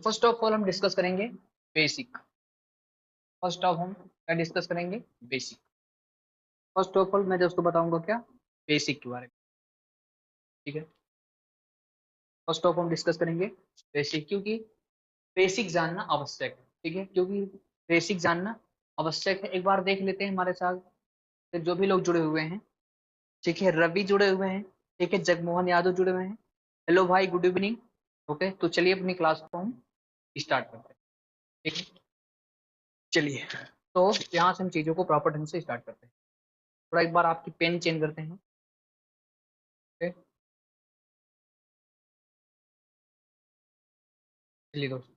First of all हम discuss करेंगे basic. First of हम क्या डिस्कस करेंगे? बेसिक। फर्स्ट ऑफ ऑल मैं दोस्तों बताऊंगा क्या बेसिक के बारे में, ठीक है। फर्स्ट ऑफ हम डिस्कस करेंगे बेसिक, क्योंकि बेसिक जानना आवश्यक है, ठीक है। क्योंकि बेसिक जानना आवश्यक है। एक बार देख लेते हैं हमारे साथ जो भी लोग जुड़े हुए हैं, ठीक है। रवि जुड़े हुए हैं, ठीक है। जगमोहन यादव जुड़े हुए हैं। हेलो भाई, गुड इवनिंग। ओके, तो चलिए अपनी क्लास को हम स्टार्ट करते हैं, ठीक है। चलिए, तो यहाँ से हम चीज़ों को प्रॉपर ढंग से स्टार्ट करते हैं। थोड़ा एक बार आपकी पेन चेंज करते हैं, ओके। चलिए दोस्तों,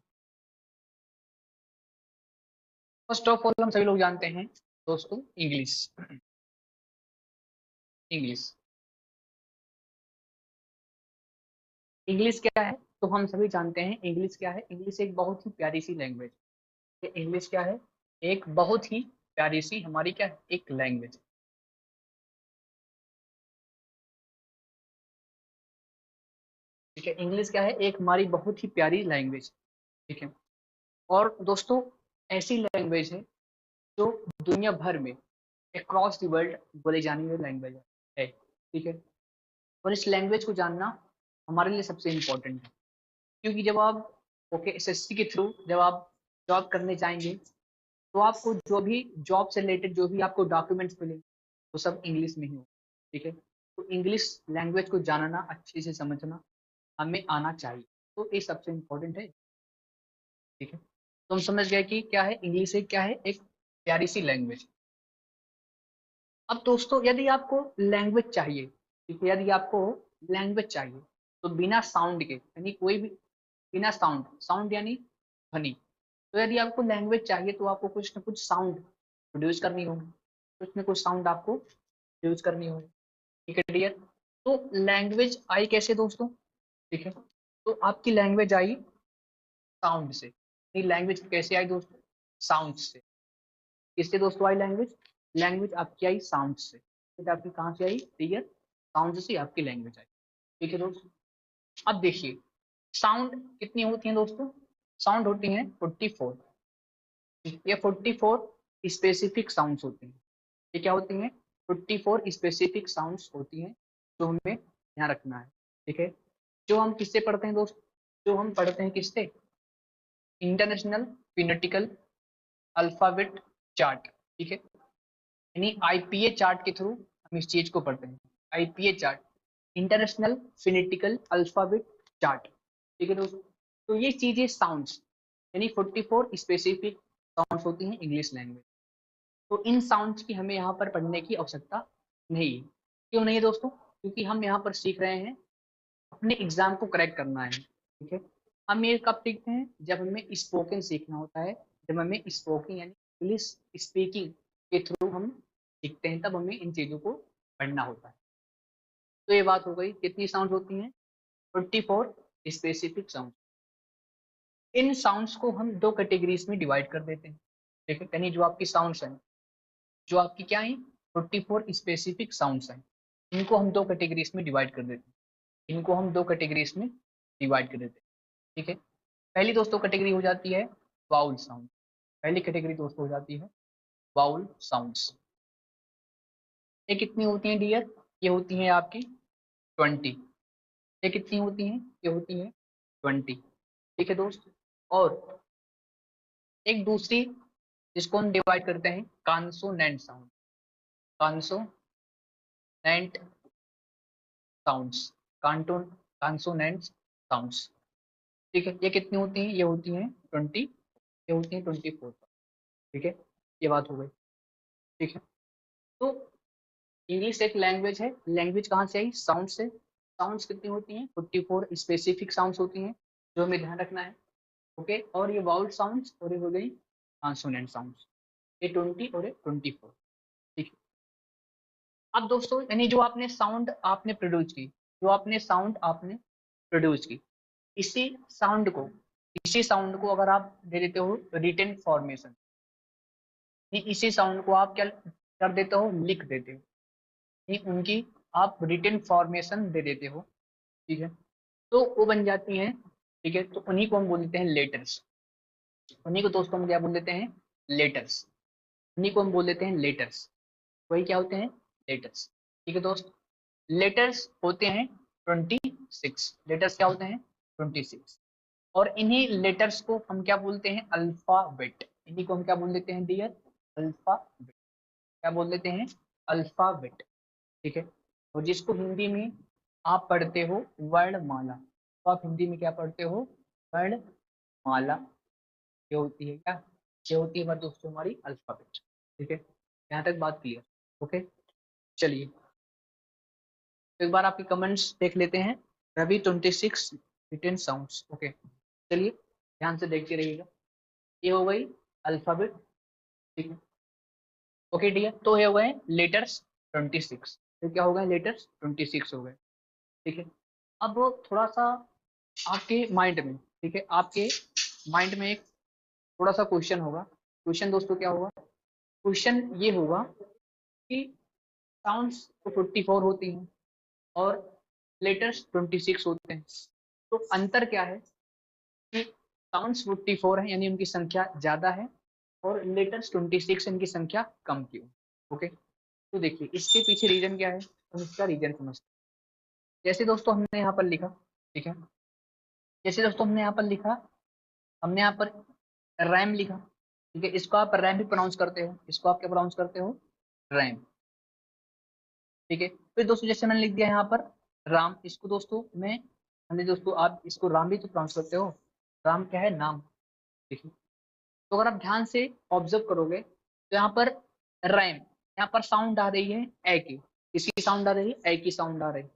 फर्स्ट ऑफ ऑल हम सभी लोग जानते हैं दोस्तों इंग्लिश। इंग्लिश इंग्लिश क्या है? तो हम सभी जानते हैं इंग्लिश क्या है। इंग्लिश एक बहुत ही प्यारी सी लैंग्वेज है। इंग्लिश क्या है? एक बहुत ही प्यारी सी हमारी क्या है? एक लैंग्वेज, ठीक है। इंग्लिश क्या है? एक हमारी बहुत ही प्यारी लैंग्वेज, ठीक है। और दोस्तों ऐसी लैंग्वेज है जो दुनिया भर में अक्रॉस द वर्ल्ड बोले जाने वाली लैंग्वेज है, ठीक है। और इस लैंग्वेज को जानना हमारे लिए सबसे इम्पोर्टेंट है, क्योंकि जब आप ओके एसएससी के थ्रू जब आप जॉब करने जाएंगे, तो आपको जो भी जॉब से रिलेटेड जो भी आपको डॉक्यूमेंट्स मिलेंगे वो सब इंग्लिश में ही हो, ठीक है। तो इंग्लिश लैंग्वेज को जानना, अच्छे से समझना हमें आना चाहिए। तो ये सबसे इम्पोर्टेंट है, ठीक है। तो हम समझ गए कि क्या है इंग्लिश, एक क्या है? एक प्यारी सी लैंग्वेज। अब दोस्तों यदि आपको लैंग्वेज चाहिए, ठीक है, यदि आपको लैंग्वेज चाहिए तो बिना साउंड के, यानी कोई भी बिना साउंड, साउंड यानी ध्वनि। तो यदि आपको लैंग्वेज चाहिए तो आपको कुछ ना कुछ साउंड प्रोड्यूस करनी होगी, कुछ ना कुछ साउंड आपको प्रोड्यूस करनी होगी, ठीक है डियर। तो लैंग्वेज आई कैसे दोस्तों? ठीक है, तो आपकी लैंग्वेज आई साउंड से। ये लैंग्वेज कैसे आई दोस्तों? साउंड से। किससे दोस्तों आई लैंग्वेज? लैंग्वेज आपकी आई साउंड से। तो आपकी कहाँ से आई डियर? साउंड से आपकी लैंग्वेज आई, ठीक है दोस्तों। अब देखिए साउंड कितनी होती हैं दोस्तों? साउंड होती हैं 44। ये 44 स्पेसिफिक साउंड्स होती हैं। ये क्या होती हैं? 44 स्पेसिफिक साउंड्स होती हैं जो हमें ध्यान रखना है, ठीक है। जो हम किससे पढ़ते हैं दोस्तों? जो हम पढ़ते हैं किससे? इंटरनेशनल फिनेटिकल अल्फाबेट चार्ट, ठीक है। यानी आईपीए चार्ट के थ्रू हम इस चीज को पढ़ते हैं। IPA chart, international phonetical alphabet chart, ठीक है दोस्तों। तो ये चीजें साउंड्स यानी 44 स्पेसिफिक साउंड्स होती हैं इंग्लिश लैंग्वेज। तो इन साउंड्स की हमें यहाँ पर पढ़ने की आवश्यकता नहीं है। क्यों नहीं है दोस्तों? क्योंकि हम यहाँ पर सीख रहे हैं अपने एग्जाम को क्रैक करना है, ठीक है। हम ये कब सीखते हैं? जब हमें स्पोकन सीखना होता है, जब हमें स्पोकिंग यानी इंग्लिश स्पीकिंग के थ्रू हम सीखते हैं, तब हमें इन चीज़ों को पढ़ना होता है। तो ये बात हो गई, कितनी साउंड होती हैं? 44 स्पेसिफिक साउंड। इन साउंड्स को हम दो कैटेगरीज में डिवाइड कर देते हैं, ठीक है। यानी जो आपकी साउंड्स हैं, जो आपकी क्या है 44 स्पेसिफिक साउंड्स हैं, इनको हम दो कैटेगरीज में डिवाइड कर देते हैं। इनको हम दो कैटेगरीज में डिवाइड कर देते हैं, ठीक है। पहली दोस्तों कैटेगरी हो जाती है वाउल साउंड। पहली कैटेगरी दोस्तों हो जाती है वाउल साउंड्स। ये कितनी होती हैं डियर? ये होती हैं आपकी 20। ये कितनी होती हैं? ये होती हैं 20, ठीक है दोस्त। और एक दूसरी जिसको हम डिवाइड करते हैं कॉन्सोनेंट साउंड। कॉन्सोनेंट साउंड्स, कांटोन कॉन्सोनेंट साउंड्स, ठीक है। ये कितनी होती हैं? ये होती हैं 20, ये होती हैं 24, ठीक है। ये बात हो गई, ठीक है। तो इंग्लिश एक लैंग्वेज है। लैंग्वेज कहाँ से आई? साउंड से। साउंड्स कितनी होती हैं? 44 स्पेसिफिक साउंड्स होती हैं जो हमें ध्यान रखना है, ओके। और ये वाउल साउंड्स और ये हो गई कॉन्सोनेंट साउंड्स, ये 20 और ये 24, ठीक है। अब दोस्तों यानी जो आपने साउंड आपने प्रोड्यूस की, जो आपने साउंड आपने प्रोड्यूस की, इसी साउंड को इसी साउंड को अगर आप दे देते हो रिटन फॉर्मेशन, इसी साउंड को आप क्या कर देते हो? लिख देते हो। उनकी आप रिटन फॉर्मेशन दे देते हो, ठीक है। तो वो बन जाती हैं ठीक है, तो उन्हीं को हम बोल देते हैं लेटर्स। उन्हीं को दोस्तों हम क्या बोल देते हैं, लेटर्स। उन्हीं को हम बोल देते हैं लेटर्स। वही क्या होते हैं, लेटर्स। ठीक है दोस्त, लेटर्स होते हैं 26। लेटर्स क्या होते हैं, 26। और इन्हीं लेटर्स को हम क्या बोलते हैं, अल्फाबेट। इन्हीं को हम क्या बोल देते हैं डियर, अल्फाबेट। क्या बोल देते हैं, अल्फाबेट। ठीक है, और जिसको हिंदी में आप पढ़ते हो वर्णमाला। तो आप हिंदी में क्या पढ़ते हो, वर्णमाला। ये होती है क्या, ये होती है हमारे दोस्तों हमारी अल्फाबेट। ठीक है, यहाँ तक बात क्लियर। ओके, चलिए एक बार आपके कमेंट्स देख लेते हैं। Ravi 26 retain sounds. ओके, चलिए ध्यान से देखते रहिएगा। ये हो गई अल्फाबेट। ठीक है, ओके डियर, तो ये हो गए लेटर्स 26। तो क्या हो गए, लेटर्स 26 हो गए। ठीक है, अब थोड़ा सा आपके माइंड में, ठीक है, आपके माइंड में एक थोड़ा सा क्वेश्चन होगा। क्वेश्चन दोस्तों क्या होगा, क्वेश्चन ये होगा कि साउंड्स तो 54 होती हैं और लेटर्स 26 होते हैं, तो अंतर क्या है कि साउंड्स 44 है यानी उनकी संख्या ज्यादा है, और लेटर्स 26 इनकी संख्या कम क्यों। ओके, तो देखिए इसके पीछे रीजन क्या है, हम इसका रीजन समझते हैं। जैसे दोस्तों हमने यहाँ पर लिखा, ठीक है, जैसे दोस्तों हमने यहाँ पर लिखा, हमने यहाँ पर रैम लिखा। ठीक है, इसको आप रैम भी प्रोनाउंस करते हो, इसको आप क्या प्रोनाउंस करते हो, रैम। ठीक है, फिर दोस्तों जैसे मैंने लिख दिया यहाँ पर राम, इसको दोस्तों मैं, हमने दोस्तों आप इसको राम भी तो प्रोनाउंस करते हो, राम क्या है, नाम। देखिए, तो अगर आप ध्यान से ऑब्जर्व करोगे तो यहाँ पर रैम, यहाँ पर साउंड आ रही है ए की, किसकी साउंड आ रही है, ए की साउंड आ रही है।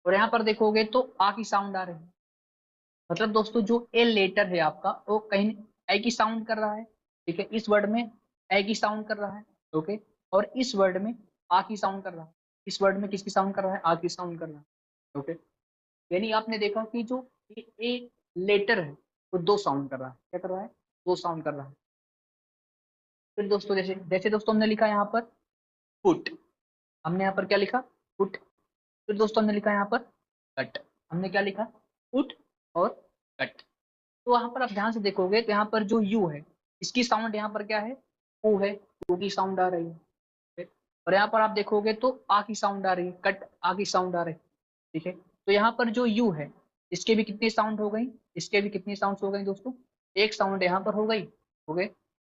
और यहाँ पर देखोगे तो आ की साउंड आ रही है। मतलब दोस्तों जो ए लेटर है आपका वो कहीं ए की साउंड कर रहा है। ठीक है, इस वर्ड में ए की साउंड कर रहा है। ओके, और इस वर्ड में आ की साउंड कर रहा है। इस वर्ड में किसकी साउंड कर रहा है, आ की साउंड कर रहा है। ओके, यानी आपने देखा कि जो ए लेटर है वो दो साउंड कर रहा है, क्या कर रहा है, दो साउंड कर रहा है। फिर दोस्तों जैसे जैसे दोस्तों हमने लिखा यहाँ पर पुट, हमने यहाँ पर क्या लिखा, पुट। फिर दोस्तों हमने लिखा यहाँ पर कट, हमने क्या लिखा, पुट और कट। तो वहां पर आप ध्यान से देखोगे तो यहाँ पर जो यू है इसकी साउंड यहाँ पर क्या है, ओ है, ओ की साउंड आ रही है। और यहाँ पर आप देखोगे तो आ की साउंड आ रही है, कट आ की साउंड आ रही है। ठीक है, तो यहाँ पर जो यू है इसके भी कितनी साउंड हो गई, इसके भी कितनी साउंड हो गई दोस्तों, एक साउंड यहाँ पर हो गई,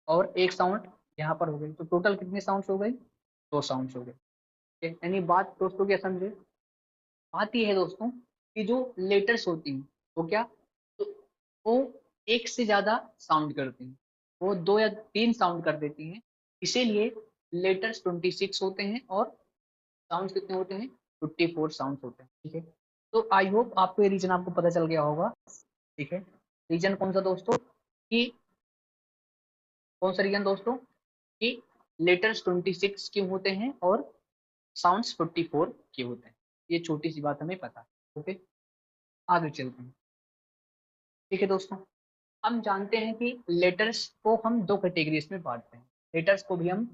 और एक साउंड यहाँ पर हो गई, तो टोटल कितनी साउंड हो गई, दो साउंड हो गई। ठीक है, यानी बात दोस्तों क्या समझे, बात ये है दोस्तों कि जो लेटर्स होती हैं वो क्या, तो वो एक से ज्यादा साउंड करती हैं, वो दो या तीन साउंड कर देती हैं। इसीलिए लेटर्स 26 होते हैं और साउंड कितने होते हैं, 54 साउंड होते हैं। ठीक है, तो आई होप आपको ये रीजन आपको पता चल गया होगा। ठीक है, रीजन कौन सा दोस्तों, कि कौन सा रीजन दोस्तों, कि लेटर्स 26 क्यों होते हैं और साउंड्स 44 क्यों होते हैं। ये छोटी सी बात हमें पता है। ओके, आगे चलते हैं। ठीक है दोस्तों, हम जानते हैं कि लेटर्स को हम दो कैटेगरीज में बांटते हैं। लेटर्स को भी हम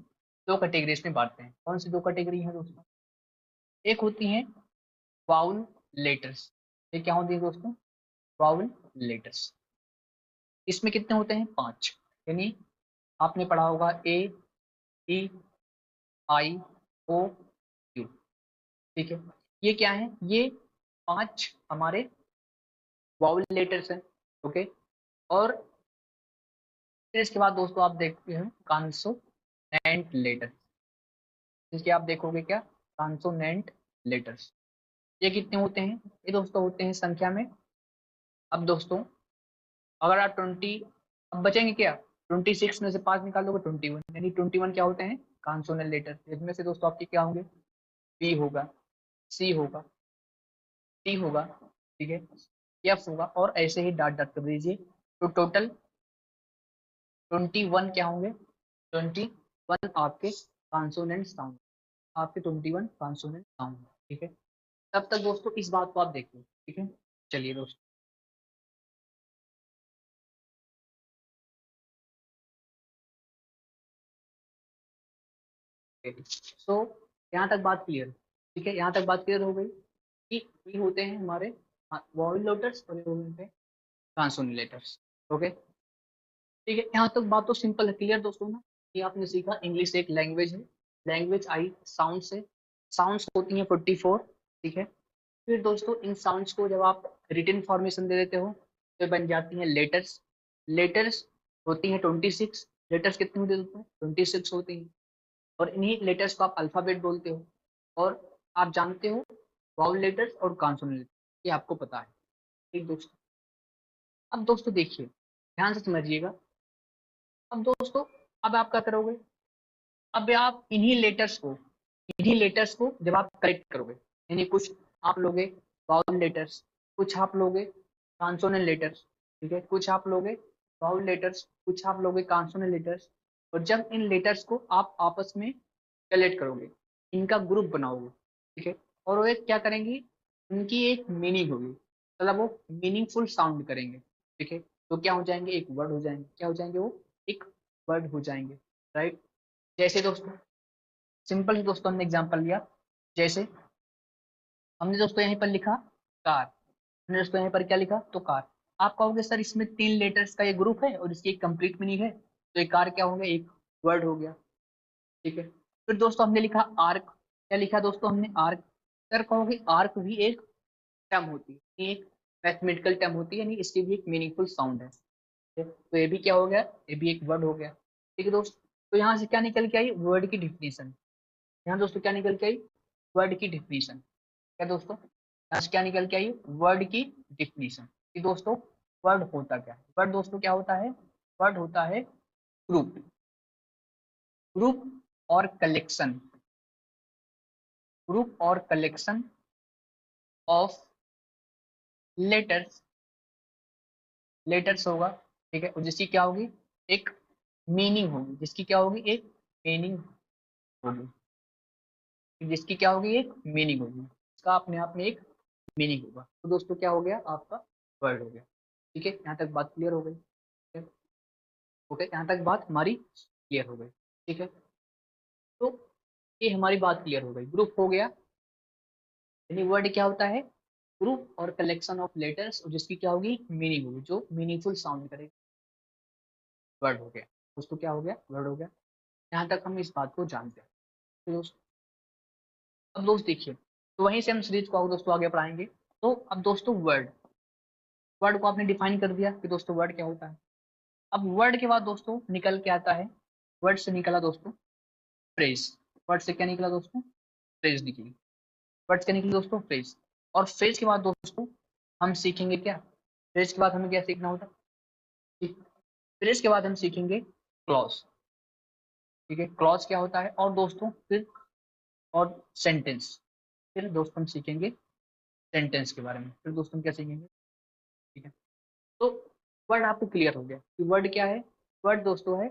दो कैटेगरीज में बांटते हैं। कौन सी दो कैटेगरी है दोस्तों, एक होती है वाउल लेटर्स। ये क्या होती है दोस्तों, वाउल लेटर्स। इसमें कितने होते हैं, पांच। यानी आपने पढ़ा होगा ए, ई, आई, ओ, यू। ठीक है, ये क्या है, ये पांच हमारे वाउल लेटर्स हैं। ओके, और फिर इसके बाद दोस्तों आप देखते हैं कॉन्सोनेंट लेटर। इसके आप देखोगे क्या, कॉन्सोनेंट लेटर्स। ये कितने होते हैं, ये दोस्तों होते हैं संख्या में। अब दोस्तों अगर आप 20, अब बचेंगे क्या, 26 में से 5 निकालोगे 21, यानी 21 क्या होते हैं, कॉन्सोनेंट लेटर। इसमें से दोस्तों आपके क्या होंगे, बी होगा, सी होगा, टी होगा, ठीक है, एफ होगा, और ऐसे ही डॉट डॉट कर दीजिए। तो टोटल 21 क्या होंगे, 21 आपके कॉन्सोनेंट साउंड, आपके 21 कॉन्सोनेंट साउंड। ठीक है, तब तक दोस्तों इस बात को आप देखिए। ठीक है, चलिए दोस्तों, सो यहाँ तक बात क्लियर। ठीक है, यहाँ तक बात क्लियर हो गई कि ये होते हैं हमारे वॉइल लोटर्स और ये होते हैं कॉन्सोनेंट। ओके, ठीक है, यहाँ तक बात तो सिंपल है, क्लियर दोस्तों ना। ये आपने सीखा इंग्लिश एक लैंग्वेज है, लैंग्वेज आई साउंड से, साउंड्स होती हैं 44, ठीक है। फिर दोस्तों इन साउंड्स को जब आप रिटन फॉर्मेशन दे देते हो तो बन जाती हैं लेटर्स, लेटर्स होती हैं 26, लेटर्स कितने होते हैं दोस्तों? 26 होती हैं, और इन्हीं लेटर्स को आप अल्फाबेट बोलते हो। और आप जानते हो वाउल लेटर्स और कॉन्सोनेंट लेटर्स, ये आपको पता है, ठीक दोस्तों। अब दोस्तों देखिए, ध्यान से समझिएगा। अब दोस्तों, अब आप क्या करोगे? अब आप इन्हीं लेटर्स को जब आप कलेक्ट करोगे, यानी कुछ आप लोगे वाउल लेटर्स, कुछ आप लोगे कॉन्सोनेंट लेटर्स, ठीक है, कुछ आप लोगे वाउल लेटर्स, कुछ आप लोगे कॉन्सोनेंट लेटर्स, और जब इन लेटर्स को आप आपस में कलेक्ट करोगे, इनका ग्रुप बनाओगे, ठीक है, और वो एक क्या करेंगी, उनकी एक मीनिंग होगी, मतलब वो मीनिंगफुल साउंड करेंगे, ठीक है, तो क्या हो जाएंगे? एक वर्ड हो जाएंगे। क्या हो जाएंगे? वो एक वर्ड हो जाएंगे, राइट। जैसे दोस्तों, सिंपल ही दोस्तों हमने एग्जांपल लिया, जैसे हमने दोस्तों यहीं पर लिखा कार, हमने दोस्तों यहीं पर क्या लिखा? तो कार। आप कहोगे सर इसमें 3 लेटर्स का ये ग्रुप है और इसकी एक कंप्लीट मीनिंग है, तो ये कार क्या हो गया? एक वर्ड हो गया, ठीक है। फिर दोस्तों हमने लिखा आर्क, क्या लिखा दोस्तों हमने? आर्क। सर कहोगे आर्क भी एक टर्म होती है, एक मैथमेटिकल टर्म होती है, यानी इसकी भी एक मीनिंगफुल साउंड है, ठीक है? तो ये भी क्या हो गया? ये भी एक वर्ड हो गया, ठीक है दोस्त। तो यहाँ से क्या निकल के आई? वर्ड की डिफिनीशन। यहाँ दोस्तों क्या निकल के आई? वर्ड की डिफिनीशन। क्या दोस्तों? यहाँ से क्या निकल के आई? वर्ड की डिफिनीशन कि दोस्तों वर्ड होता क्या है? वर्ड दोस्तों क्या होता है? वर्ड होता है ग्रुप, ग्रुप और कलेक्शन, ग्रुप और कलेक्शन ऑफ लेटर्स, लेटर्स होगा, ठीक है, और जिसकी क्या होगी? एक मीनिंग होगी, जिसकी क्या होगी? एक मीनिंग होगी, जिसकी क्या होगी? एक मीनिंग होगी, इसका अपने आप में एक मीनिंग होगा। तो दोस्तों क्या हो गया? आपका वर्ड हो गया, ठीक है। यहाँ तक बात क्लियर हो गई, ठीक है? ओके, यहाँ तक बात हमारी क्लियर हो गई, ठीक है। तो ये हमारी बात क्लियर हो गई, ग्रुप हो गया, यानी वर्ड क्या होता है? ग्रुप और कलेक्शन ऑफ लेटर्स, और जिसकी क्या होगी? मीनिंग होगी, जो मीनिंगफुल साउंड करेगा, वर्ड हो गया दोस्तों। क्या हो गया? वर्ड हो गया। यहाँ तक हम इस बात को जानते हैं, तो दोस्तों अब दोस्त देखिए, तो वहीं से हम सीरीज को दोस्तों आगे पढ़ाएंगे। तो अब दोस्तों वर्ड, वर्ड को आपने डिफाइन कर दिया कि दोस्तों वर्ड क्या होता है। अब वर्ड के बाद दोस्तों निकल के आता है, वर्ड से निकला दोस्तों फ्रेज, वर्ड से क्या निकला दोस्तों? फ्रेज निकली। वर्ड से क्या निकली दोस्तों? फ्रेज। और फ्रेज के बाद दोस्तों हम सीखेंगे क्या? फ्रेज के बाद हमें क्या सीखना होता है? फ्रेज के बाद हम सीखेंगे क्लॉज, ठीक है, क्लॉज क्या होता है, और दोस्तों फिर और सेंटेंस, फिर दोस्तों हम सीखेंगे सेंटेंस के बारे में, फिर दोस्तों हम क्या सीखेंगे, ठीक है। तो वर्ड आपको क्लियर हो गया कि वर्ड क्या है? वर्ड दोस्तों है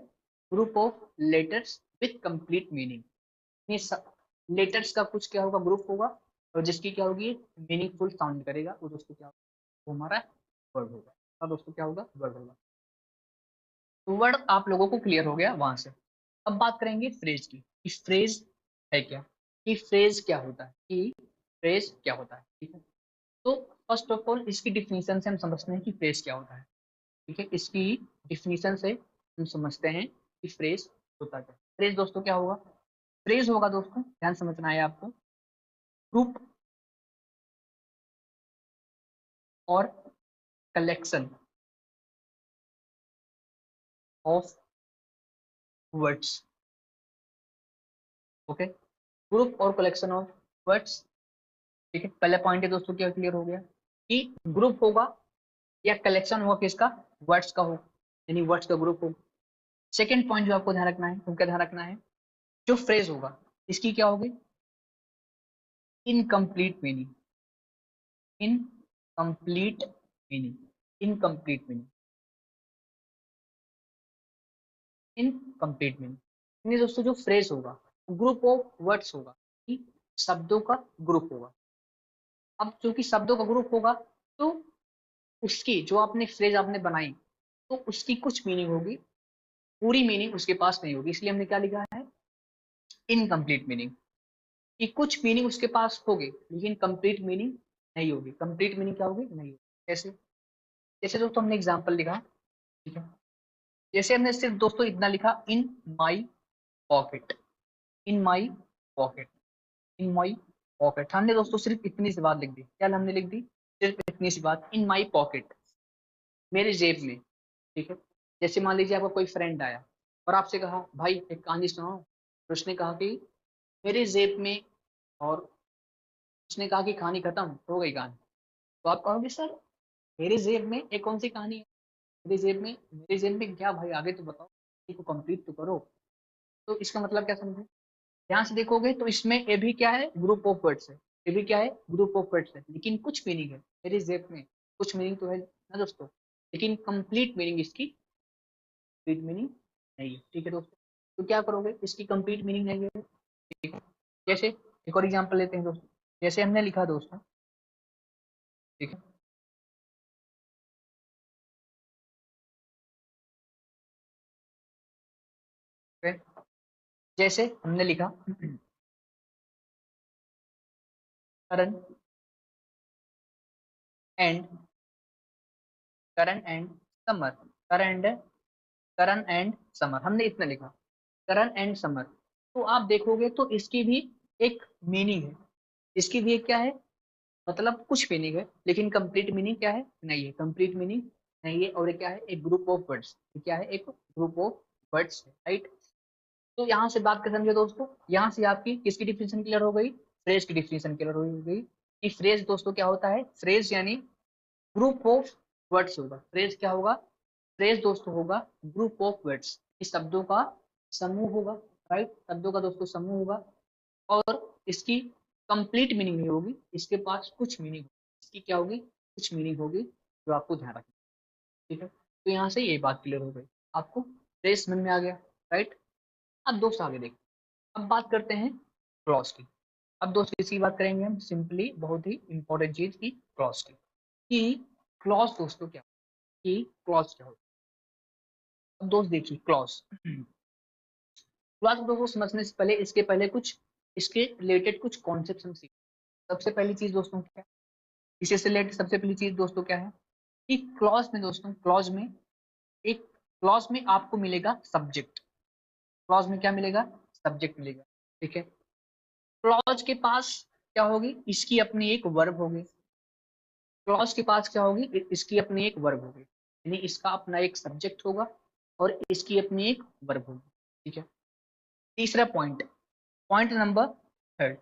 group of letters with complete meaning, ये लेटर्स का कुछ क्या होगा? ग्रुप होगा, और जिसकी क्या होगी? मीनिंगफुल साउंड करेगा, वो दोस्तों क्या होगा? वो हमारा वर्ड होगा, और दोस्तों क्या होगा? वर्ड होगा। तो वर्ड आप लोगों को क्लियर हो गया वहां से। अब बात करेंगे फ्रेज की, कि फ्रेज है क्या, कि फ्रेज क्या होता है, कि फ्रेज क्या होता है, ठीक है। तो फर्स्ट ऑफ ऑल इसकी डिफिनीशन से हम समझते हैं कि फ्रेज क्या होता है, ठीक है। इसकी डिफिनीशन से हम समझते हैं कि फ्रेज होता क्या। फ्रेज दोस्तों क्या होगा? फ्रेज होगा दोस्तों, ध्यान समझना है आपको, ग्रुप और collection of words, okay, group और कलेक्शन ऑफ वर्ड्स, ठीक है। पहले पॉइंट है दोस्तों क्या क्लियर हो गया कि ग्रुप होगा या कलेक्शन होगा किसका? वर्ड्स का होगा, यानी वर्ड्स का ग्रुप होगा। सेकंड पॉइंट जो आपको ध्यान रखना है, उनका ध्यान रखना है, जो फ्रेज होगा इसकी क्या होगी? Incomplete meaning, incomplete meaning, incomplete meaning, incomplete meaning, यानी दोस्तों जो फ्रेज होगा ग्रुप ऑफ वर्ड्स होगा, कि शब्दों का ग्रुप होगा। अब चूंकि शब्दों का ग्रुप होगा, तो उसकी जो आपने फ्रेज आपने बनाई, तो उसकी कुछ मीनिंग होगी, पूरी मीनिंग उसके पास नहीं होगी, इसलिए हमने क्या लिखा है? इनकम्प्लीट मीनिंग, कि कुछ मीनिंग उसके पास होगी लेकिन कंप्लीट मीनिंग नहीं होगी। कंप्लीट मीनिंग क्या होगी? नहीं होगी। कैसे? जैसे दोस्तों हमने एग्जाम्पल लिखा, ठीक है, जैसे हमने सिर्फ दोस्तों इतना लिखा, in my pocket, in my pocket, in my pocket, हमने दोस्तों सिर्फ इतनी सी बात लिख दी। क्या हमने लिख दी? सिर्फ इतनी सी बात, इन माई पॉकेट, मेरे जेब में, ठीक है। जैसे मान लीजिए आपका कोई फ्रेंड आया और आपसे कहा भाई एक कहानी सुनाओ, तो उसने कहा कि मेरे जेब में, और उसने कहा कि कहानी खत्म हो गई कहानी, तो आप कहोगे सर मेरे जेब में एक कौन सी कहानी है, मेरे जेब में क्या भाई, आगे तो बताओ, को कंप्लीट तो करो। तो इसका मतलब क्या समझे, ध्यान से देखोगे तो इसमें ये भी क्या है, ग्रुप ऑफ वर्ड्स है, ये भी क्या है, ग्रुप ऑफ वर्ड्स है, लेकिन कुछ मीनिंग है मेरे जेब में, कुछ मीनिंग तो है ना दोस्तों, लेकिन कंप्लीट मीनिंग इसकी, कंप्लीट मीनिंग नहीं है, ठीक है दोस्तों। तो क्या करोगे, इसकी कंप्लीट मीनिंग नहीं है, ठीक है। जैसे एक और एग्जांपल लेते हैं दोस्तों, जैसे हमने लिखा दोस्तों, ठीक है, जैसे हमने लिखा Karan and, Karan and Samar, Karan and, Karan and Samar, हमने इतना लिखा, करण एंड समर। तो आप देखोगे तो इसकी भी एक मीनिंग है, इसकी भी एक क्या है, मतलब कुछ मीनिंग है, लेकिन कंप्लीट मीनिंग क्या है, नहीं है, कंप्लीट मीनिंग नहीं है, और ये क्या है, एक ग्रुप ऑफ वर्ड्स, क्या है, एक ग्रुप ऑफ वर्ड्स है, राइट। तो यहाँ से बात कर समझे दोस्तों, यहाँ से आपकी किसकी डिफिनेशन क्लियर हो गई, फ्रेज की डिफिनेशन क्लियर हो गई कि फ्रेज दोस्तों क्या होता है, फ्रेज यानी ग्रुप ऑफ वर्ड्स होगा, फ्रेज क्या होगा, फ्रेज दोस्तों होगा ग्रुप ऑफ वर्ड्स, इस शब्दों का समूह होगा, राइट, शब्दों का दोस्तों समूह होगा, और इसकी कंप्लीट मीनिंग नहीं होगी, इसके पास कुछ मीनिंग होगी, इसकी क्या होगी, कुछ मीनिंग होगी, जो आपको ध्यान रखना, ठीक है। तो यहाँ से ये बात क्लियर हो गई, आपको फ्रेज समझ में आ गया, राइट। अब दोस्त आगे देखो, अब बात करते हैं क्लॉज की। अब दोस्त किसकी बात करेंगे हम, सिंपली बहुत ही इंपॉर्टेंट चीज की, क्लॉज की, कि क्लॉज दोस्तों क्या, कि क्लॉज क्या होता है। अब दोस्त देखिए क्लॉज, क्लॉज दोस्तों समझने से पहले, इसके पहले कुछ इसके रिलेटेड कुछ कॉन्सेप्ट हम सीखें। सबसे पहली चीज दोस्तों क्या है, इसी से रिलेटेड सबसे पहली चीज दोस्तों क्या है, कि क्लॉज में दोस्तों, क्लॉज में एक, क्लॉज में आपको मिलेगा सब्जेक्ट, क्लॉज में क्या मिलेगा, सब्जेक्ट मिलेगा, ठीक है। क्लॉज के पास क्या होगी, इसकी अपनी एक वर्ब होगी, क्लॉज के पास क्या होगी, इसकी अपनी एक वर्ब होगी, यानी इसका अपना एक सब्जेक्ट होगा और इसकी अपनी एक वर्ब होगी, ठीक है। तीसरा point, point number third,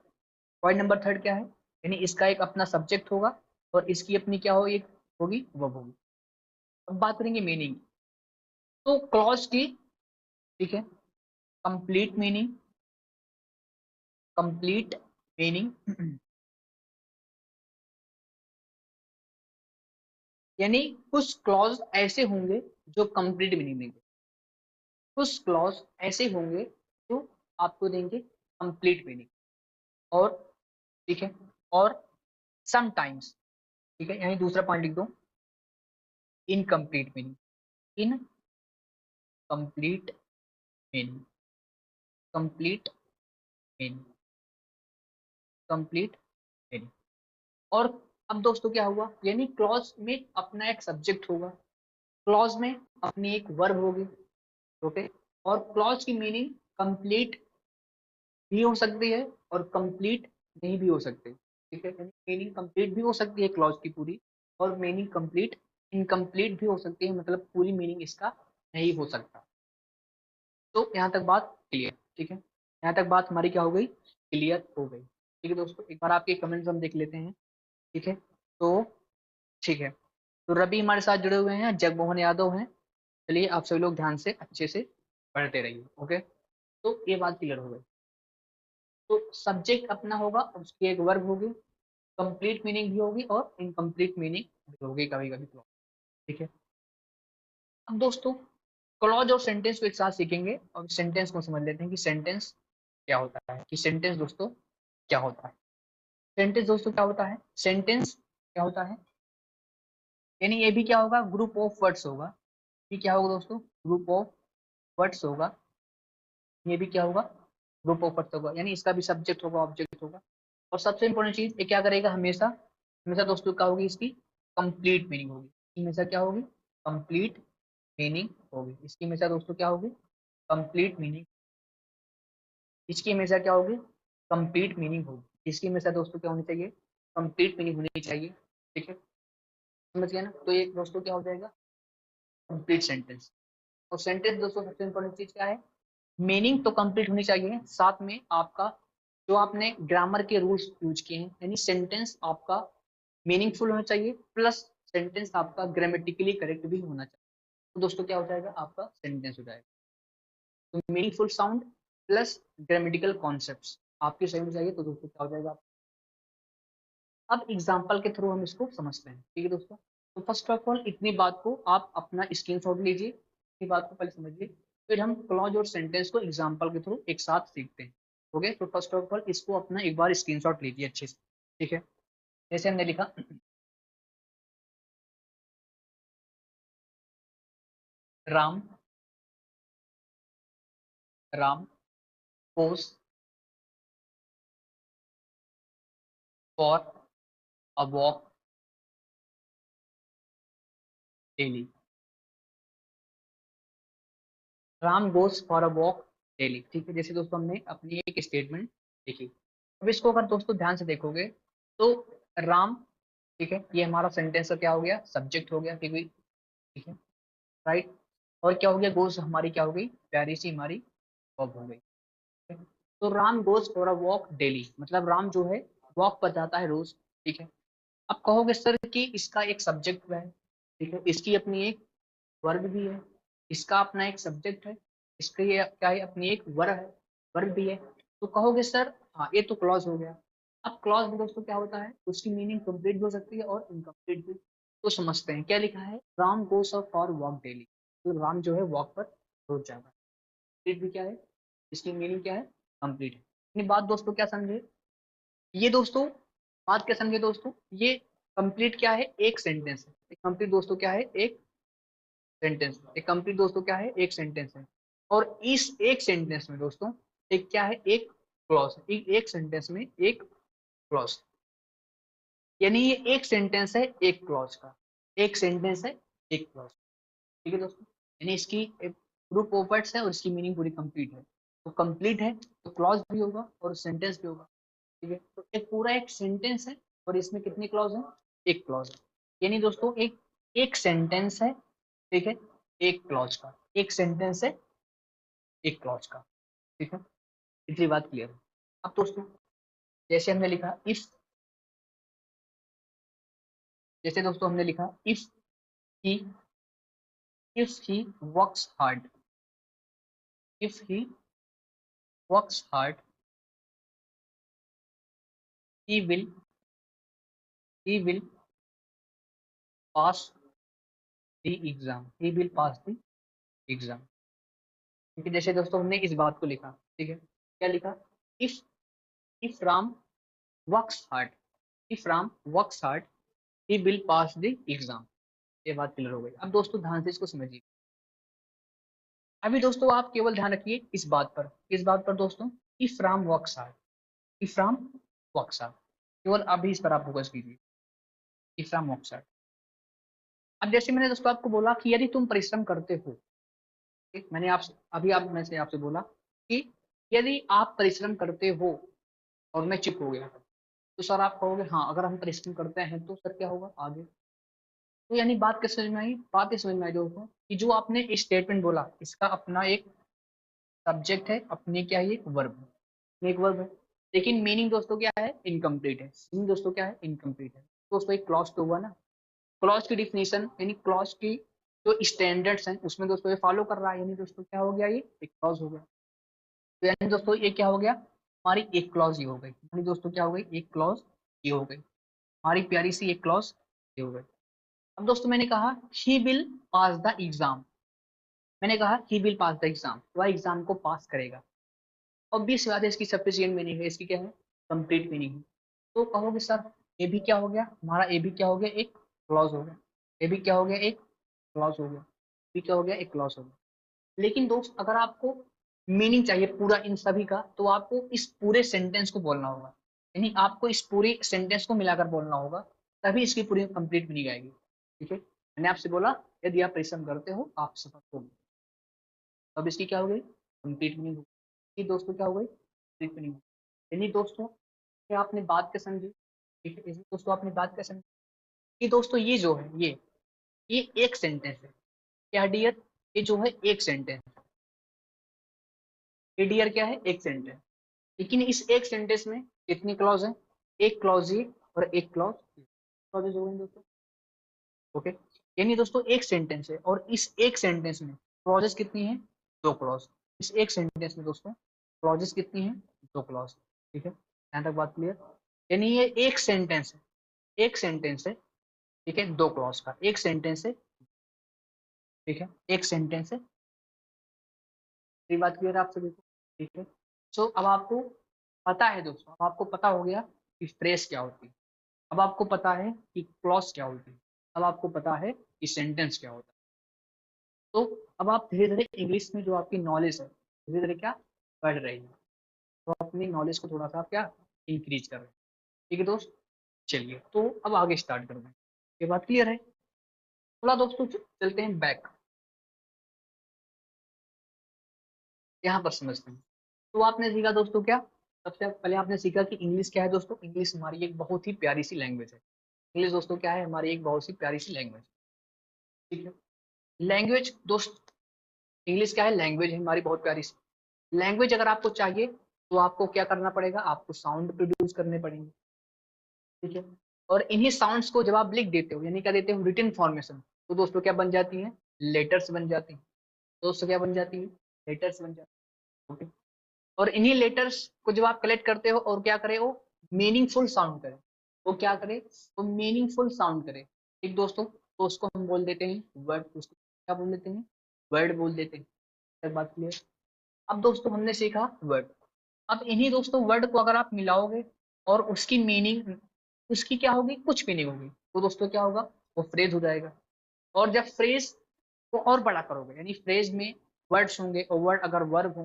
point number third क्या है, यानी इसका एक अपना सब्जेक्ट होगा और इसकी अपनी क्या होगी, एक होगी वर्ब होगी। अब बात करेंगे मीनिंग, तो क्लॉज की, ठीक है, कंप्लीट मीनिंग, कंप्लीट मीनिंग यानी कुछ क्लॉज ऐसे होंगे जो कंप्लीट मीनिंग देंगे, कुछ क्लॉज ऐसे होंगे जो आपको देंगे कंप्लीट मीनिंग, और ठीक है, और समटाइम्स, ठीक है, यानी दूसरा पॉइंट लिख दो, incomplete meaning, incomplete meaning, complete meaning, complete meaning. और अब दोस्तों क्या हुआ, यानी क्लॉज में अपना एक सब्जेक्ट होगा, क्लॉज में अपनी एक वर्ब होगी, ओके, और क्लॉज की मीनिंग कंप्लीट भी हो सकती है और कंप्लीट नहीं भी हो सकती, ठीक है, यानी मीनिंग कंप्लीट भी हो सकती है क्लॉज की पूरी, और मीनिंग कंप्लीट इनकम्प्लीट भी हो सकती है, मतलब पूरी मीनिंग इसका नहीं हो सकता। तो यहाँ तक बात क्लियर, ठीक है, यहाँ तक बात हमारी क्या हो गई, क्लियर हो गई, ठीक है दोस्तों। एक बार आपके कमेंट्स हम देख लेते हैं, ठीक है, तो ठीक है, तो रवि हमारे साथ जुड़े हुए हैं, जगमोहन यादव हैं, चलिए आप सभी लोग ध्यान से अच्छे से पढ़ते रहिए, ओके। तो ये बात क्लियर हो गई, तो सब्जेक्ट अपना होगा, उसकी एक वर्ब होगी, कंप्लीट मीनिंग भी होगी और इनकम्प्लीट मीनिंग भी होगी कभी कभी, ठीक है। अब दोस्तों क्लॉज और सेंटेंस को एक साथ सीखेंगे और सेंटेंस को समझ लेते हैं कि सेंटेंस क्या होता है, कि सेंटेंस दोस्तों क्या होता है, सेंटेंस दोस्तों क्या होता है, सेंटेंस क्या होता है, यानी ये भी क्या होगा, ग्रुप ऑफ वर्ड्स होगा, ये क्या होगा दोस्तों, ग्रुप ऑफ वर्ड्स होगा, ये भी क्या होगा, ग्रुप ऑफ वर्ड्स होगा, यानी इसका भी सब्जेक्ट होगा, ऑब्जेक्ट होगा, और सबसे इंपॉर्टेंट चीज ये क्या करेगा, हमेशा हमेशा दोस्तों क्या होगी, इसकी कंप्लीट मीनिंग होगी, इसकी हमेशा क्या होगी, कंप्लीट मीनिंग होगी। इसकी हमेशा दोस्तों क्या होगी, कंप्लीट मीनिंग। इसकी हमेशा क्या होगी, कंप्लीट मीनिंग होगी। इसकी हमेशा दोस्तों क्या होनी चाहिए, कंप्लीट मीनिंग होनी चाहिए। ठीक है, समझ गया ना। तो ये दोस्तों क्या हो जाएगा, कंप्लीट सेंटेंस। और सेंटेंस दोस्तों सबसे इंपॉर्टेंट चीज क्या है, मीनिंग तो कंप्लीट होनी चाहिए, साथ में आपका जो आपने ग्रामर के रूल्स यूज किए हैं, यानी सेंटेंस आपका मीनिंगफुल होना चाहिए, प्लस सेंटेंस आपका ग्रामेटिकली करेक्ट भी होना चाहिए। तो दोस्तों क्या हो जाएगा, आपका सेंटेंस हो जाएगा। तो meaningful sound plus grammatical concepts आपके सही में चाहिए, तो दोस्तों क्या हो जाएगा। अब एग्जाम्पल के थ्रू हम इसको समझते हैं। ठीक है दोस्तों, तो फर्स्ट ऑफ ऑल इतनी बात को आप अपना स्क्रीनशॉट लीजिए, इतनी बात को पहले समझिए, फिर हम क्लॉज और सेंटेंस को एग्जाम्पल के थ्रू एक साथ सीखते हैं। ओके, तो फर्स्ट ऑफ ऑल इसको अपना एक बार स्क्रीनशॉट लीजिए अच्छे से। ठीक है, जैसे हमने लिखा, Ram Ram goes for a walk daily। Ram goes for a walk daily. ठीक है, जैसे दोस्तों हमने अपनी एक स्टेटमेंट लिखी। अब इसको अगर दोस्तों ध्यान से देखोगे तो राम, ठीक है, ये हमारा सेंटेंस का क्या हो गया, सब्जेक्ट हो गया। ठीक है, ठीक है, राइट। और क्या हो गया, गोज हमारी क्या हो गई, प्यारी सी हमारी वर्ब हो गई। ठीक है? तो Ram goes for a walk daily, मतलब राम जो है वॉक पर जाता है रोज। ठीक है, अब कहोगे सर कि इसका एक सब्जेक्ट है, ठीक है, इसकी अपनी एक वर्ब भी है, इसका अपना एक सब्जेक्ट है, इसका ये क्या है, अपनी एक वर्ब भी है। तो कहोगे सर हाँ ये तो क्लॉज हो गया। अब क्लॉज में दोस्तों क्या होता है, उसकी मीनिंग कंप्लीट भी हो सकती है और इनकम्प्लीट भी। तो समझते हैं क्या लिखा है, Ram goes for walk daily. तो राम जो है वॉक पर रोज जाता है। कंप्लीट भी क्या है, इसकी मीनिंग क्या है, कंप्लीट है। अपनी बात दोस्तों क्या समझे, ये दोस्तों बात क्या समझे दोस्तों, ये कंप्लीट क्या है, एक सेंटेंस है। कंप्लीट दोस्तों क्या है, एक सेंटेंस। एक कंप्लीट दोस्तों क्या है, एक सेंटेंस है। और इस एक सेंटेंस में दोस्तों एक क्या है, एक क्लॉज। एक सेंटेंस में एक क्लॉज, यानी ये एक सेंटेंस है एक क्लॉज का, एक सेंटेंस है एक क्लॉज। ठीक है दोस्तों, यानी इसकी ग्रुप ऑफ वर्ड्स है और इसकी मीनिंग पूरी कंप्लीट है। तो कंप्लीट है तो क्लॉज भी होगा और सेंटेंस भी होगा। ठीक है, तो एक पूरा एक सेंटेंस है और इसमें कितनी क्लॉज है, एक क्लॉज है। यानी दोस्तों एक एक सेंटेंस है, ठीक है, एक क्लॉज का, एक सेंटेंस है एक क्लॉज का। ठीक है, इतनी बात क्लियर है। अब दोस्तों जैसे हमने लिखा इफ, जैसे दोस्तों हमने लिखा he if he works hard, if he works hard he will he will pass the exam, he will pass the exam। ठीक है, जैसे दोस्तों हमने इस बात को लिखा, ठीक है, क्या लिखा, if if Ram works hard, if Ram works hard he will pass the exam. ये बात क्लियर हो गई। अब दोस्तों ध्यान से इसको समझिए। अभी दोस्तों आप केवल ध्यान रखिए इस बात पर, इस बात पर दोस्तों, if Ram works hard, if Ram works hard, केवल अभी इस पर आप फोकस कीजिए, इफ राम वर्क्स हार्ड। अब जैसे मैंने दोस्तों आपको बोला कि यदि तुम परिश्रम करते हो, ठीक, मैंने आपसे अभी आप मैं से आपसे बोला कि यदि आप परिश्रम करते हो, और मैं चुप हो गया, तो सर आप कहोगे हाँ अगर हम परिश्रम करते हैं तो सर क्या होगा आगे। तो यानी बात क्या समझ में आई, बात ये समझ में आई दोस्तों कि जो आपने स्टेटमेंट बोला इसका अपना एक सब्जेक्ट है, अपनी क्या है, एक वर्ब है, एक वर्ब है। लेकिन मीनिंग दोस्तों क्या है, इनकम्प्लीट है। मीनिंग दोस्तों क्या है, इनकम्प्लीट है। दोस्तों एक क्लॉज तो हुआ ना, क्लॉज की डिफिनीशन यानी क्लॉज की जो स्टैंडर्ड्स हैं उसमें दोस्तों ये फॉलो कर रहा है, यानी दोस्तों क्या हो गया, ये एक क्लॉज हो गया। तो यानी दोस्तों ये क्या हो गया, हमारी एक क्लॉज ये हो गई, यानी दोस्तों क्या हो गई, एक क्लॉज ये हो गई, हमारी प्यारी सी एक क्लॉज ये हो गई। अब दोस्तों मैंने कहा he will pass the exam, मैंने कहा he will pass the exam, वह एग्जाम को पास करेगा। ऑब्वियस बात है इसकी सफिशिएंट मीनिंग है, इसकी क्या है, कंप्लीट मीनिंग है। तो कहोगे सर ये भी क्या हो गया, हमारा ए भी क्या हो गया, एक क्लॉज हो गया। ए भी क्या हो गया, एक क्लॉज हो गया। भी क्या हो गया, एक क्लॉज हो गया। लेकिन दोस्त अगर आपको मीनिंग चाहिए पूरा इन सभी का, तो आपको इस पूरे सेंटेंस को बोलना होगा, यानी आपको इस पूरे सेंटेंस को मिलाकर बोलना होगा, तभी इसकी पूरी कंप्लीट मीनिंग आएगी। ठीक है, मैंने आपसे बोला यदि आप परिश्रम करते हो आप सफल होगे। अब इसकी क्या हो गई, कंप्लीट मीनिंग हो गई। दोस्तों क्या हो गई, कंप्लीट मीनिंग। यानी दोस्तों क्या आपने बात क्या समझी, ठीक है, इसमें दोस्तों आपने बात क्या समझी कि दोस्तों ये जो है ये एक सेंटेंस है। क्या डियर, ये जो है एक सेंटेंस, ये डियर क्या है, एक सेंटेंस। लेकिन इस एक सेंटेंस में कितनी क्लॉज है, एक क्लॉज ये और एक क्लॉज क्लॉजेज हो गए दोस्तों। ओके, यानी दोस्तों एक सेंटेंस है और इस एक सेंटेंस में क्लॉजेस कितनी है, दो क्लॉज। इस एक सेंटेंस में दोस्तों क्लॉजेस कितनी है, दो क्लॉज। ठीक है, यहाँ तक बात क्लियर। यानी ये एक सेंटेंस है, एक सेंटेंस है, ठीक है, दो क्लॉज का एक सेंटेंस है। ठीक है, एक सेंटेंस है, ये बात क्लियर है आप सभी को। ठीक है, सो अब आपको पता है दोस्तों, अब आपको पता हो गया कि फ्रेज क्या होती है, अब आपको पता है कि क्लॉज क्या होती है, अब आपको पता है कि सेंटेंस क्या होता है। तो अब आप धीरे धीरे इंग्लिश में जो आपकी नॉलेज है धीरे धीरे क्या बढ़ रही है, तो अपनी नॉलेज को थोड़ा सा क्या इंक्रीज कर रहे हैं। ठीक है दोस्त, चलिए तो अब आगे स्टार्ट कर दें, ये बात क्लियर है। थोड़ा दोस्तों चलते हैं बैक, यहाँ पर समझते हैं। तो आपने सीखा दोस्तों क्या, सबसे पहले आपने सीखा कि इंग्लिश क्या है दोस्तों, इंग्लिश हमारी एक बहुत ही प्यारी सी लैंग्वेज है। इंग्लिश दोस्तों क्या है, हमारी एक बहुत सी प्यारी सी लैंग्वेज। ठीक है, लैंग्वेज दोस्त, इंग्लिश क्या है, लैंग्वेज है हमारी बहुत प्यारी सी लैंग्वेज। अगर आपको चाहिए तो आपको क्या करना पड़ेगा, आपको साउंड प्रोड्यूस करने पड़ेंगे। ठीक है, और इन्हीं साउंड्स को जब आप लिख देते हो यानी क्या देते हो, रिटन फॉर्मेशन, तो दोस्तों क्या बन जाती है, लेटर्स बन जाती है। दोस्तों क्या बन जाती है, लेटर्स बन जाती है। ओके, और इन्हीं लेटर्स को जब आप कलेक्ट करते हो और क्या करे वो मीनिंगफुल साउंड करे, वो क्या करे, वो मीनिंगफुल साउंड करे। ठीक दोस्तों, तो उसको हम बोल देते हैं वर्ड, उसको क्या बोल देते हैं, वर्ड बोल देते हैं। एक बात क्लियर। अब दोस्तों हमने सीखा वर्ड, अब इन्हीं दोस्तों वर्ड को अगर आप मिलाओगे और उसकी मीनिंग, उसकी क्या होगी, कुछ मीनिंग होगी, तो दोस्तों क्या होगा, वो फ्रेज हो जाएगा। और जब फ्रेज को और बड़ा करोगे यानी फ्रेज में वर्ड्स होंगे और वर्ड अगर वर्ब हो,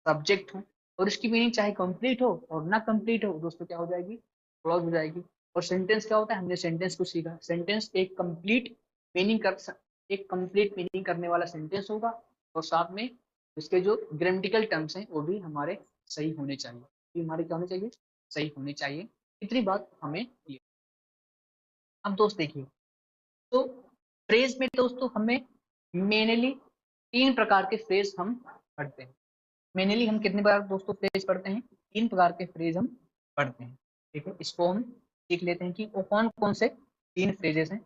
सब्जेक्ट हो, और इसकी मीनिंग चाहे कंप्लीट हो और ना कंप्लीट हो, दोस्तों क्या हो जाएगी, क्लॉज हो जाएगी। और सेंटेंस क्या होता है, हमने सेंटेंस को सीखा, सेंटेंस एक कंप्लीट मीनिंग कर, एक कंप्लीट मीनिंग करने वाला सेंटेंस होगा, और साथ में उसके जो ग्रामेटिकल टर्म्स हैं वो भी हमारे सही होने चाहिए, ये हमारे क्या होने चाहिए, सही होने चाहिए। इतनी बात हमें क्लियर। अब दोस्त देखिए, तो फ्रेज में दोस्तों हमें मेनली तीन प्रकार के फ्रेज हम पढ़ते हैं। मेनली हम कितने प्रकार दोस्तों फ्रेज पढ़ते हैं, तीन प्रकार के फ्रेज हम पढ़ते हैं। ठीक है, इसको हम देख लेते हैं कि वो कौन कौन से तीन फ्रेजेस हैं,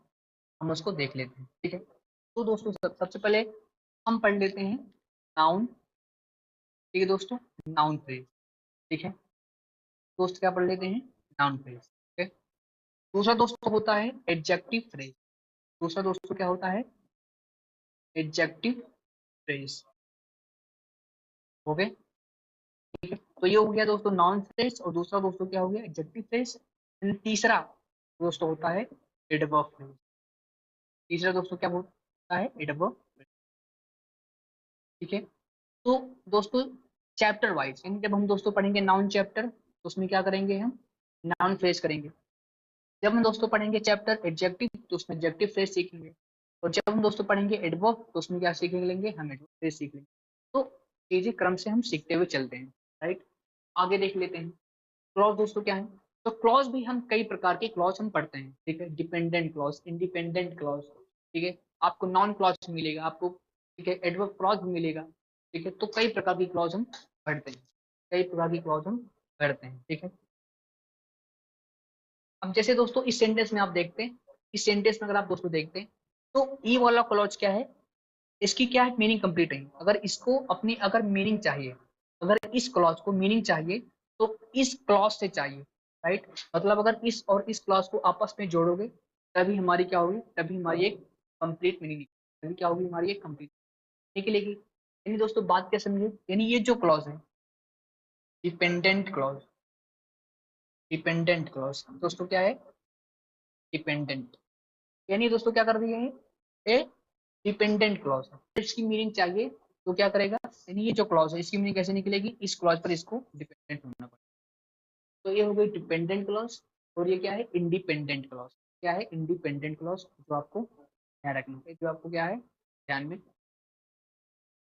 हम उसको देख लेते हैं। ठीक है, तो दोस्तों सबसे पहले हम पढ़ लेते हैं नाउन। ठीक है दोस्तों, नाउन फ्रेज। ठीक है दोस्त, क्या पढ़ लेते हैं, नाउन फ्रेज। ठीक है, दूसरा दोस्तों होता है एडजेक्टिव फ्रेज। दूसरा दोस्तों क्या होता है, एडजेक्टिव फ्रेज। ओके, ठीक है, तो ये हो गया दोस्तों नाउन फ्रेज, और दूसरा दोस्तों क्या हो गया, एडजेक्टिव फ्रेज। तीसरा दोस्तों होता है एडवर्ब फ्रेज। तीसरा दोस्तों क्या होता है, एडवर्ब। ठीक है, तो दोस्तों चैप्टर वाइज यानी जब हम दोस्तों पढ़ेंगे नाउन चैप्टर तो उसमें क्या करेंगे, हम नाउन फ्रेज करेंगे। जब हम दोस्तों पढ़ेंगे चैप्टर एडजेक्टिव तो उसमें एडजेक्टिव फ्रेज सीखेंगे। और जब हम दोस्तों पढ़ेंगे एडवर्ब तो उसमें क्या सीख लेंगे, हम एडवर्ब फ्रेज सीख लेंगे। तो चीजें क्रम से हम सीखते हुए चलते हैं। राइट, आगे देख लेते हैं क्लॉज दोस्तों क्या है। तो क्लॉज भी हम कई प्रकार के क्लॉज हम पढ़ते हैं। ठीक है, डिपेंडेंट क्लॉज, इंडिपेंडेंट क्लॉज। ठीक है, आपको नॉन क्लॉज मिलेगा आपको। ठीक है, एडवर्ब क्लॉज भी मिलेगा। ठीक है, तो कई प्रकार की क्लॉज हम पढ़ते हैं, कई प्रकार की क्लॉज हम पढ़ते हैं। ठीक है, अब जैसे दोस्तों इस सेंटेंस में आप देखते हैं, इस सेंटेंस में अगर आप दोस्तों देखते हैं तो ई वाला क्लॉज क्या है, इसकी क्या है, मीनिंग कंप्लीट है। अगर इसको अपनी अगर मीनिंग चाहिए, अगर इस क्लॉज को मीनिंग चाहिए तो इस क्लॉज से चाहिए। राइट, मतलब अगर इस और इस क्लॉज को आपस में जोड़ोगे तभी हमारी क्या होगी, तभी हमारी एक कंप्लीट मीनिंग, तभी क्या होगी, हमारी एक कंप्लीट निकलेगी। यानी दोस्तों बात क्या समझे, यानी ये जो क्लॉज है डिपेंडेंट क्लॉज, डिपेंडेंट क्लॉज दोस्तों क्या है, डिपेंडेंट, यानी दोस्तों क्या कर दिए हैं, ए डिपेंडेंट क्लॉज है। इसकी मीनिंग चाहिए तो क्या करेगा, यानी ये जो क्लॉज है इसकी मीनिंग कैसे निकलेगी, इस क्लॉज पर इसको डिपेंडेंट होना पड़ेगा। तो ये हो गई डिपेंडेंट क्लॉज। और ये क्या है, इंडिपेंडेंट क्लॉज। क्या है, इंडिपेंडेंट क्लॉज जो आपको ध्यान रखना, जो आपको क्या है ध्यान में